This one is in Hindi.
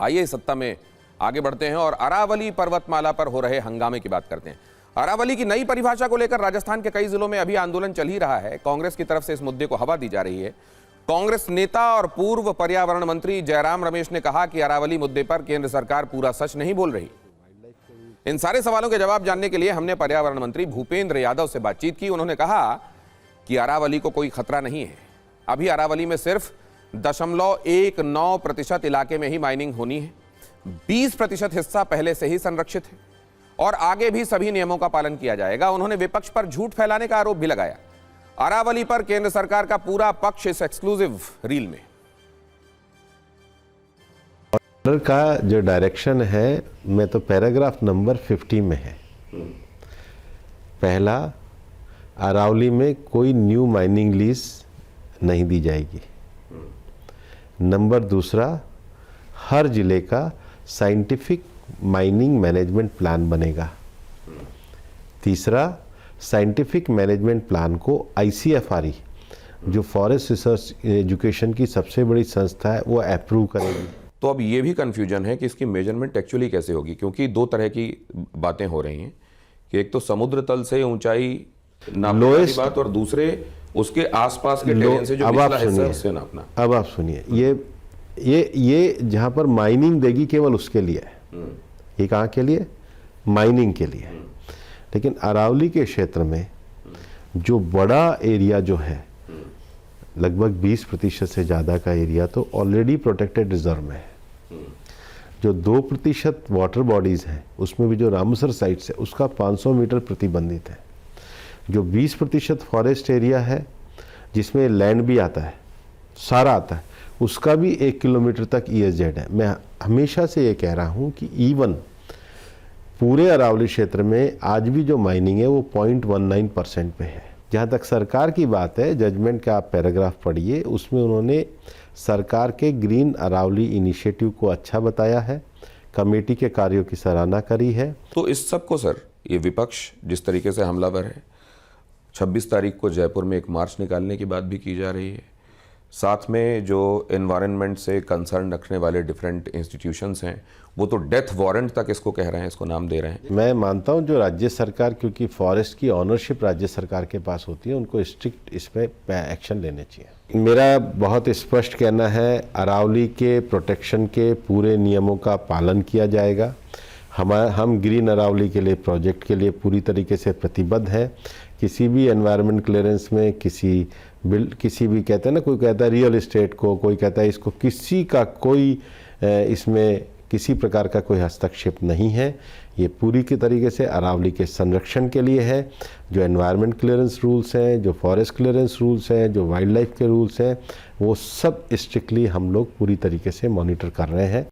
आइए सत्ता में आगे बढ़ते हैं और अरावली पर्वतमाला पर हो रहे हंगामे की बात करते हैं। अरावली की नई परिभाषा को लेकर राजस्थान के कई जिलों में अभी आंदोलन चल ही रहा है। कांग्रेस की तरफ से इस मुद्दे को हवा दी जा रही है। कांग्रेस नेता और पूर्व पर्यावरण मंत्री जयराम रमेश ने कहा कि अरावली मुद्दे पर केंद्र सरकार पूरा सच नहीं बोल रही। इन सारे सवालों के जवाब जानने के लिए हमने पर्यावरण मंत्री भूपेंद्र यादव से बातचीत की। उन्होंने कहा कि अरावली को कोई खतरा नहीं है। अभी अरावली में सिर्फ 0.19% इलाके में ही माइनिंग होनी है। 20% हिस्सा पहले से ही संरक्षित है और आगे भी सभी नियमों का पालन किया जाएगा। उन्होंने विपक्ष पर झूठ फैलाने का आरोप भी लगाया। अरावली पर केंद्र सरकार का पूरा पक्ष इस एक्सक्लूसिव रील में। ऑर्डर का जो डायरेक्शन है, मैं तो पैराग्राफ नंबर 50 में है। पहला, अरावली में कोई न्यू माइनिंग लीज नहीं दी जाएगी। नंबर दूसरा, हर जिले का साइंटिफिक माइनिंग मैनेजमेंट प्लान बनेगा। तीसरा, साइंटिफिक मैनेजमेंट प्लान को ICFRE, जो फॉरेस्ट रिसर्च एजुकेशन की सबसे बड़ी संस्था है, वो अप्रूव करेगी। तो अब ये भी कंफ्यूजन है कि इसकी मेजरमेंट एक्चुअली कैसे होगी, क्योंकि दो तरह की बातें हो रही हैं कि एक तो समुद्र तल से ऊंचाई नापने की बात और दूसरे उसके आसपास के टेरेन से जो निचला हिस्सा है उससे नापना। अब आप सुनिए, ये जहां पर माइनिंग देगी केवल उसके लिए है। ये कहाँ के लिए? माइनिंग के लिए। लेकिन अरावली के क्षेत्र में जो बड़ा एरिया जो है, लगभग 20% से ज़्यादा का एरिया तो ऑलरेडी प्रोटेक्टेड रिजर्व में है। जो 2% वाटर बॉडीज़ हैं, उसमें भी जो रामसर साइट्स है उसका 500 मीटर प्रतिबंधित है। जो 20% फॉरेस्ट एरिया है, जिसमें लैंड भी आता है, सारा आता है, उसका भी 1 किलोमीटर तक ESZ है। मैं हमेशा से ये कह रहा हूँ कि इवन पूरे अरावली क्षेत्र में आज भी जो माइनिंग है वो 0.19% पे है। जहाँ तक सरकार की बात है, जजमेंट का आप पैराग्राफ पढ़िए, उसमें उन्होंने सरकार के ग्रीन अरावली इनिशिएटिव को अच्छा बताया है, कमेटी के कार्यों की सराहना करी है। तो इस सब को सर, ये विपक्ष जिस तरीके से हमलावर है, 26 तारीख को जयपुर में एक मार्च निकालने की बात भी की जा रही है। साथ में जो एनवायरनमेंट से कंसर्न रखने वाले डिफरेंट इंस्टीट्यूशंस हैं, वो तो डेथ वारंट तक इसको कह रहे हैं, इसको नाम दे रहे हैं। मैं मानता हूं जो राज्य सरकार, क्योंकि फॉरेस्ट की ऑनरशिप राज्य सरकार के पास होती है, उनको स्ट्रिक्ट इस पे एक्शन लेने चाहिए। मेरा बहुत स्पष्ट कहना है, अरावली के प्रोटेक्शन के पूरे नियमों का पालन किया जाएगा। हम ग्रीन अरावली के लिए, प्रोजेक्ट के लिए पूरी तरीके से प्रतिबद्ध हैं। किसी भी एनवायरनमेंट क्लियरेंस में किसी भी कहते हैं ना, कोई कहता है रियल एस्टेट को, कोई कहता है इसको, किसी का कोई इसमें किसी प्रकार का कोई हस्तक्षेप नहीं है। ये पूरी के तरीके से अरावली के संरक्षण के लिए है। जो एनवायरनमेंट क्लियरेंस रूल्स हैं, जो फॉरेस्ट क्लियरेंस रूल्स हैं, जो वाइल्ड लाइफ के रूल्स हैं, वो सब स्ट्रिक्टली हम लोग पूरी तरीके से मॉनिटर कर रहे हैं।